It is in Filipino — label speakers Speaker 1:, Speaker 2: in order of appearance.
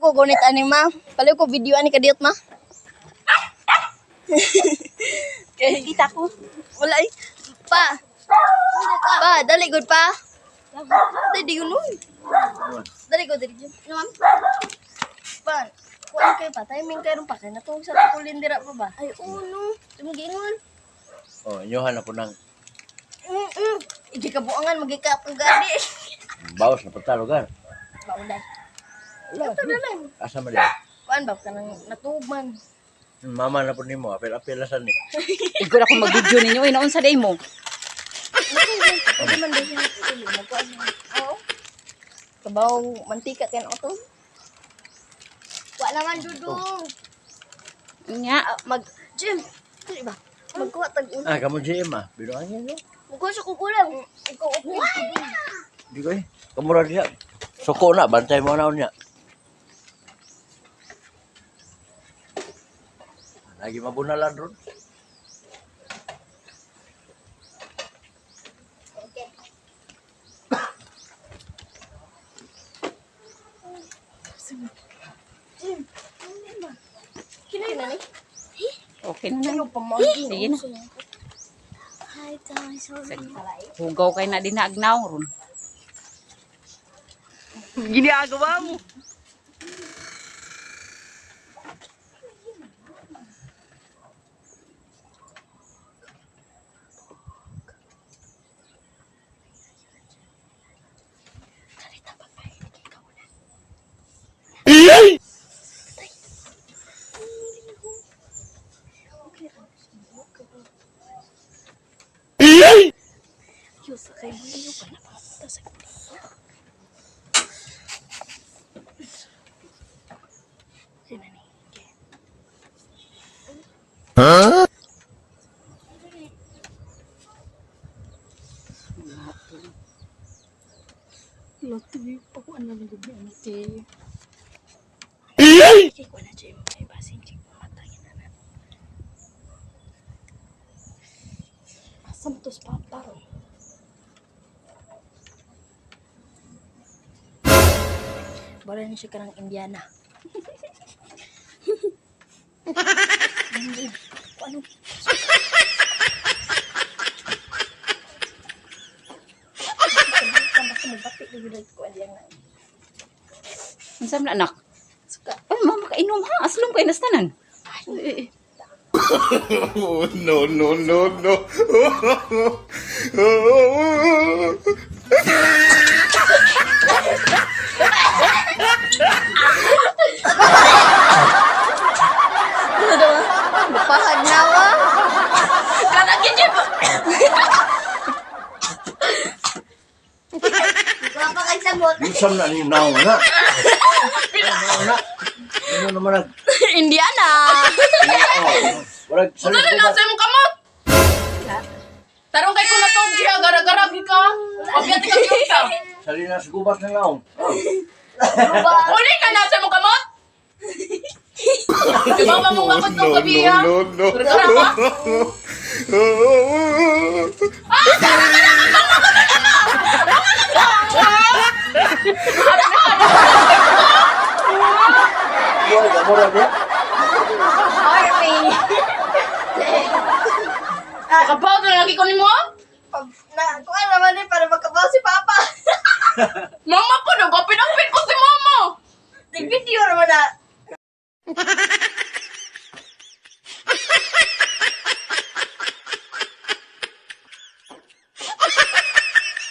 Speaker 1: ko gunit ani ma. Paliw ko video ani kadiyot ma. Kaya kita ko. Wala ay. Pa. Pa, dali good pa. Dali yun nun. Dali ko, dali yun. Naman. Pa, kuhaan kayo pa. Timing kayo pa. Kaya natong sa kulindira pa ba? Ay, no. Tumigingon.
Speaker 2: Oh, inyohan na po ng
Speaker 1: Igi kabuangan, magikap ang gani.
Speaker 2: bawas na pagtalugan.
Speaker 1: Bauday. Ito na lang.
Speaker 2: Asa man yan?
Speaker 1: Kuhaan ba? Kanang natuman.
Speaker 2: Mama na po ni mo, apil-apil na saan ni.
Speaker 3: Igod ako mag-video ninyo, naon sa day mo.
Speaker 1: Hindi man din siya napili. Magkuhaan mo. Oo. Kabaw, mantika kayo na ito. Kuha naman, Dudong.
Speaker 3: Nga.
Speaker 1: Jim, dali ba? Magkuha tag-un.
Speaker 2: Ah, kamu GM ah. Binuan niya no?
Speaker 1: Magkuha siya kukulang. Ikaw, okay.
Speaker 2: Di ko eh. Kamura diya. Suko na, bantay mo na niya. Lagi mabunalan ron.
Speaker 1: Kinay na ni?
Speaker 3: Okay na
Speaker 1: Ano
Speaker 3: na.
Speaker 1: pa magi?
Speaker 3: Sige na.
Speaker 1: Hi, guys. Sorry.
Speaker 3: Hugaw kay na dinagnaw ron. Ginagawa mo.
Speaker 1: Diyos, kay Buliyo pa na papunta sa Buliyo. Sino ni?
Speaker 2: Huh?
Speaker 1: Lati, pakuan na lang gabi ang ti. Kaya ko na, Jim. Ay, basin, Jim. Matayin na na. Asam to sa papa. Bala na siya karang Indiana. Ano?
Speaker 3: Unsam na anak?
Speaker 1: Suka.
Speaker 3: Ay, mama kainom ha. Aslom kay nastanan.
Speaker 4: Oh, no, no, no, no.
Speaker 1: Pahag nawa.
Speaker 3: Kanagin niya ba?
Speaker 1: Wala pa kayo sagot.
Speaker 2: Isam na ni naong na. Naong na. Ano naman nag...
Speaker 1: Indiana.
Speaker 2: Wala
Speaker 5: Ano na nasa mo kamot? Tarong kay ko na to, Gia, gara-gara ka. Pabiyati ka kita.
Speaker 2: Salinas gubat na naong.
Speaker 5: Uli ka nasa mo kamot? Di ba mamong kamot
Speaker 4: No,
Speaker 5: kong gabi ha?
Speaker 4: no, no,
Speaker 5: Gara-gara ka?
Speaker 2: Wala, kamura niya.
Speaker 1: Army.
Speaker 5: Kapaw na lagi ko ni mo?
Speaker 1: Kuha naman eh, para magkabaw si Papa.
Speaker 5: Mama po, nagapin-apin ko si mama.
Speaker 1: Nag-video naman na.